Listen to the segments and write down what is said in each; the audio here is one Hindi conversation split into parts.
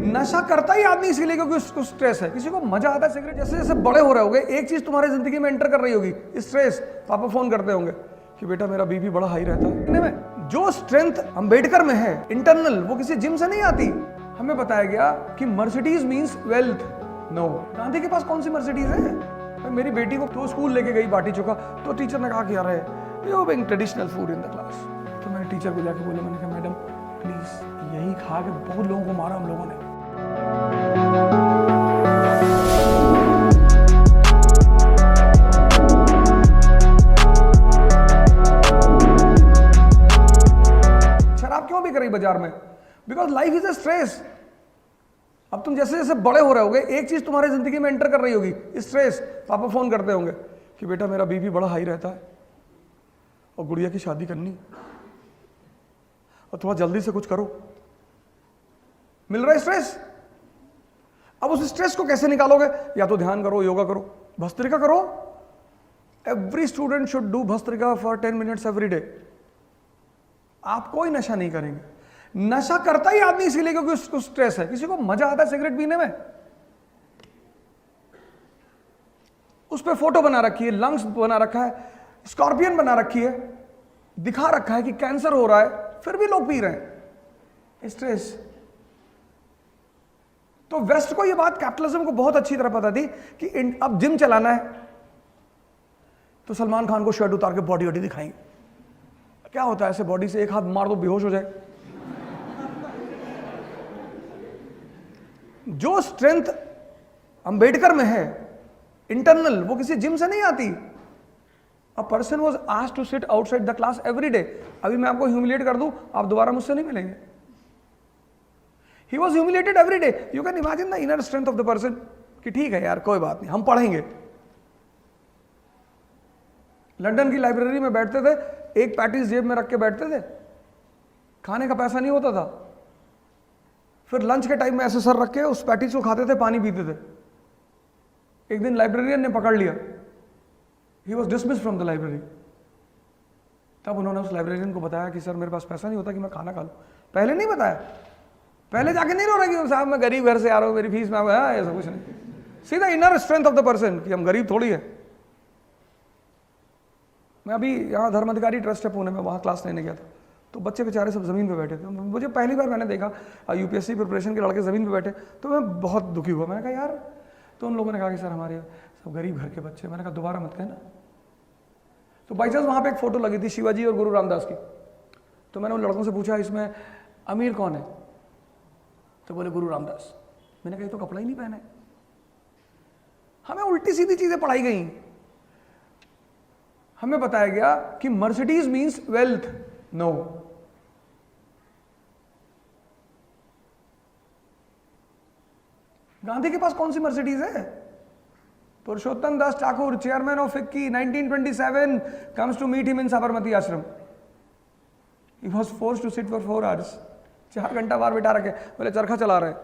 नशा करता ही आदमी इसीलिए क्योंकि उसको स्ट्रेस है। किसी को मजा आता है सिगरेट, जैसे जैसे बड़े हो रहे होगे एक चीज तुम्हारी जिंदगी में एंटर कर रही होगी, स्ट्रेस। पापा फोन करते होंगे कि बेटा मेरा बीपी बड़ा हाई रहता है। में जो स्ट्रेंथ अंबेडकर में है इंटरनल, वो किसी जिम से नहीं आती। हमें बताया गया कि Mercedes means wealth. No, Gandhi के पास कौन सी मर्सिडीज है? मेरी बेटी को तो स्कूल लेके गई बाटी चोखा, तो टीचर ने कहा कि यार you being traditional food in the class. तो मैंने टीचर को जाके बोला, मैंने कहा मैडम प्लीज, यही खा के बहुत लोगों को मारा हम लोगों ने। शराब क्यों बिक रही बाजार में? Because life is a stress. अब तुम जैसे जैसे बड़े हो रहे होगे एक चीज तुम्हारी जिंदगी में एंटर कर रही होगी, स्ट्रेस। पापा फोन करते होंगे कि बेटा मेरा बीपी बड़ा हाई रहता है और गुड़िया की शादी करनी और थोड़ा जल्दी से कुछ करो। मिल रहा है स्ट्रेस। अब उस स्ट्रेस को कैसे निकालोगे? या तो ध्यान करो, योगा करो, भस्त्रिका करो। Every student should do bhastrika for 10 minutes every day. आप कोई नशा नहीं करेंगे। नशा करता ही आदमी इसीलिए क्योंकि उसको स्ट्रेस है। किसी को मजा आता है सिगरेट पीने में? उस पर फोटो बना रखी है, लंग्स बना रखा है, स्कॉर्पियन बना रखी है, दिखा रखा है कि कैंसर हो रहा है, फिर भी लोग पी रहे हैं। स्ट्रेस। तो वेस्ट को यह बात, कैपिटलिज्म को बहुत अच्छी तरह पता थी कि अब जिम चलाना है तो सलमान खान को शर्ट उतार के बॉडी वॉडी दिखाएंगे। क्या होता है ऐसे बॉडी से? एक हाथ मार दो बेहोश हो जाए। जो स्ट्रेंथ अंबेडकर में है इंटरनल, वो किसी जिम से नहीं आती। A person was asked to sit outside the class every day. अभी मैं आपको ह्यूमिलिएट कर दूं, आप दोबारा मुझसे नहीं मिलेंगे। He was humiliated every day. You can imagine the inner strength of the person कि ठीक है यार कोई बात नहीं, हम पढ़ेंगे। लंदन की लाइब्रेरी में बैठते थे, एक पैटीज जेब में रख के बैठते थे, खाने का पैसा नहीं होता था। फिर लंच के टाइम में ऐसे सर रख के उस पैटीज को खाते थे, पानी पीते थे। एक दिन लाइब्रेरियन ने पकड़ लिया, he was dismissed from the library. तब उन्होंने उस लाइब्रेरियन को बताया कि सर मेरे पास पैसा नहीं होता कि मैं खाना खा लूं। पहले नहीं बताया, पहले जाके नहीं रो रहा कि साहब मैं गरीब घर से आ रहा हूं, मेरी फीस में आया, ऐसा कुछ नहीं। सीधा inner strength of the person कि हम गरीब थोड़ी है। मैं अभी यहाँ धर्म अधिकारी ट्रस्ट है पुणे में, वहाँ क्लास लेने गया था, तो बच्चे बेचारे सब ज़मीन पे बैठे थे। मुझे पहली बार मैंने देखा यूपीएससी प्रिपरेशन के लड़के ज़मीन पे बैठे, तो मैं बहुत दुखी हुआ। मैंने कहा यार, तो उन लोगों ने कहा कि सर हमारे सब गरीब घर के बच्चे। मैंने कहा दोबारा मत कहना। तो बाई चांस वहाँ पे एक फ़ोटो लगी थी शिवाजी और गुरु रामदास की। तो मैंने उन लड़कों से पूछा इसमें अमीर कौन है? तो बोले गुरु रामदास। मैंने कहा तो कपड़ा ही नहीं पहने। हमें उल्टी सीधी चीज़ें पढ़ाई गई। हमें बताया गया कि Mercedes means wealth. No, Gandhi के पास कौन सी मर्सिडीज है? Purushottam Das Thakur, chairman of FICCI, 1927 comes to meet him in Sabarmati Ashram. He was forced to sit for 4 hours. 4 घंटा बाहर बिठा रखे, बोले चरखा चला रहे।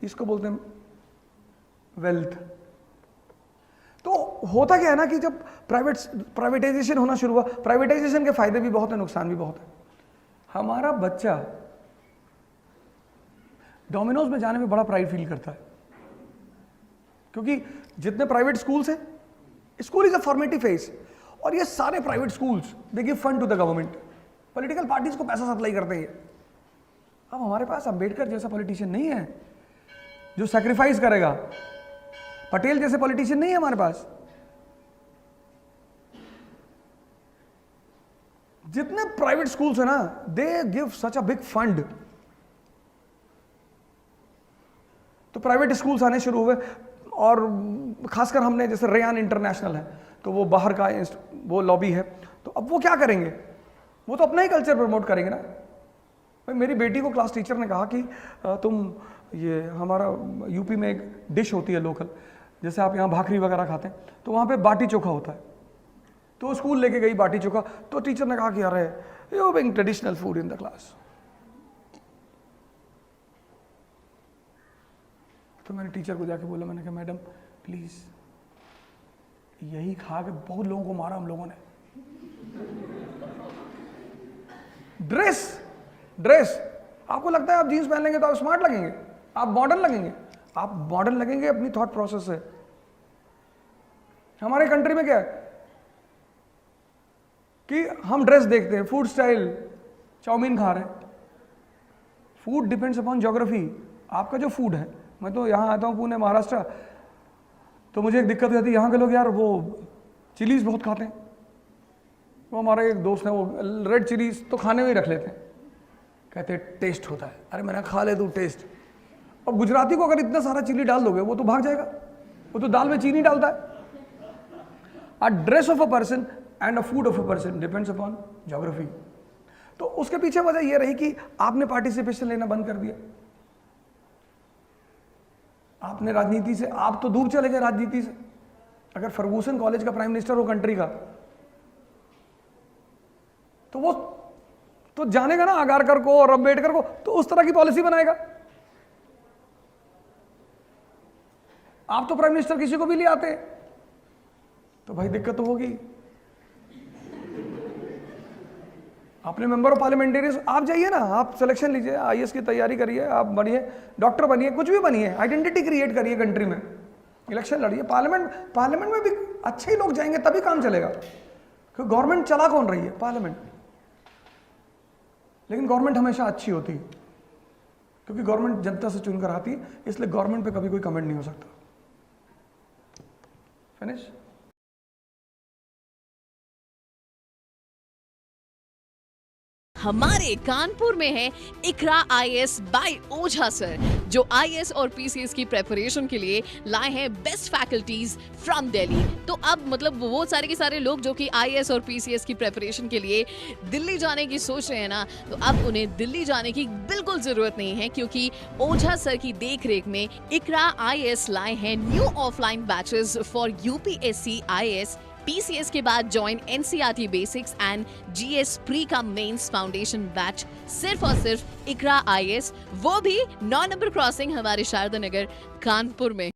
इसको बोलते हैं वेल्थ। तो होता क्या है ना कि जब प्राइवेटाइजेशन होना शुरू हुआ, प्राइवेटाइजेशन के फायदे भी बहुत है, नुकसान भी बहुत है। हमारा बच्चा डोमिनोज में जाने में बड़ा प्राइड फील करता है, क्योंकि जितने प्राइवेट स्कूल्स हैं, school is a formative phase, और ये सारे private schools they give fund to the government. Political parties को पैसा सप्लाई करते हैं। अब हमारे पास अंबेडकर जैसा पॉलिटिशियन नहीं है जो सैक्रिफाइस करेगा। पटेल जैसे पॉलिटिशियन नहीं है हमारे पास। जितने प्राइवेट स्कूल्स है ना, they give such a big fund. तो प्राइवेट स्कूल्स आने शुरू हुए, और खासकर हमने जैसे रेयान इंटरनेशनल है, तो वो बाहर का वो लॉबी है, तो अब वो क्या करेंगे? वो तो अपना ही कल्चर प्रमोट करेंगे ना। भाई मेरी बेटी को क्लास टीचर ने कहा कि तुम ये हमारा यूपी में एक डिश होती है लोकल, जैसे आप यहाँ भाकरी वगैरह खाते हैं, तो वहाँ पे बाटी चोखा होता है। तो स्कूल लेके गई बाटी चोखा, तो टीचर ने कहा कि अरे you being traditional food in the class. तो मैंने टीचर को जाके बोला, मैंने कहा मैडम प्लीज, यही खा के बहुत लोगों को मारा हम लोगों ने। ड्रेस आपको लगता है आप जीन्स पहन लेंगे तो आप स्मार्ट लगेंगे, आप मॉडर्न लगेंगे? आप मॉडर्न लगेंगे अपनी थॉट प्रोसेस से। हमारे कंट्री में क्या है कि हम ड्रेस देखते हैं, फूड स्टाइल, चाउमीन खा रहे हैं। Food depends upon geography. आपका जो फूड है, मैं तो यहाँ आता हूँ पुणे महाराष्ट्र, तो मुझे एक दिक्कत हो जाती है, यहाँ के लोग यार वो चिलीज बहुत खाते हैं। वो हमारे एक दोस्त हैं, वो रेड चिलीज तो खाने में ही रख लेते हैं, कहते हैं टेस्ट होता है। अरे मैंने खा ले तू टेस्ट। अब गुजराती को अगर इतना सारा चिली डाल दोगे वो तो भाग जाएगा, वो तो दाल में चीनी डालता है। A dress of a person and a food of a person depends upon geography. तो उसके पीछे वजह यह रही कि आपने पार्टिसिपेशन लेना बंद कर दिया, आपने राजनीति से, आप तो दूर चले गए राजनीति से। अगर फर्गूसन कॉलेज का प्राइम मिनिस्टर हो कंट्री का, तो वो तो जानेगा ना आगारकर को और अम्बेडकर को, तो उस तरह की पॉलिसी बनाएगा। आप तो प्राइम मिनिस्टर किसी को भी ले आते, तो भाई दिक्कत तो होगी। आपने मेंबर ऑफ पार्लियामेंटेरियंस, आप जाइए ना, आप सिलेक्शन लीजिए, आईएएस की तैयारी करिए, आप बनिए, डॉक्टर बनिए, कुछ भी बनिए, आइडेंटिटी क्रिएट करिए कंट्री में, इलेक्शन लड़िए। पार्लियामेंट में भी अच्छे ही लोग जाएंगे तभी काम चलेगा, क्योंकि गवर्नमेंट चला कौन रही है? पार्लियामेंट। लेकिन गवर्नमेंट हमेशा अच्छी होती है, क्योंकि गवर्नमेंट जनता से चुनकर आती है, इसलिए गवर्नमेंट पे कभी कोई कमेंट नहीं हो सकता। फिनिश। हमारे कानपुर में है इकरा आईएएस बाय ओझा सर, जो आईएएस और पीसीएस की प्रेपरेशन के लिए लाए हैं बेस्ट फैकल्टीज फ्रॉम दिल्ली। तो अब मतलब वो सारे के सारे लोग जो कि आईएएस और पीसीएस की प्रेपरेशन के लिए दिल्ली जाने की सोच रहे हैं ना, तो अब उन्हें दिल्ली जाने की बिल्कुल जरूरत नहीं है, क्योंकि ओझा सर की देखरेख में इकरा आईएएस लाए हैं new offline batches for UPSC IAS PCS के बाद join NCERT basics and GS pre का मेंस फाउंडेशन बैच सिर्फ और सिर्फ इकरा आईएएस, वो भी 9 नंबर क्रॉसिंग हमारे शारदा नगर कानपुर में।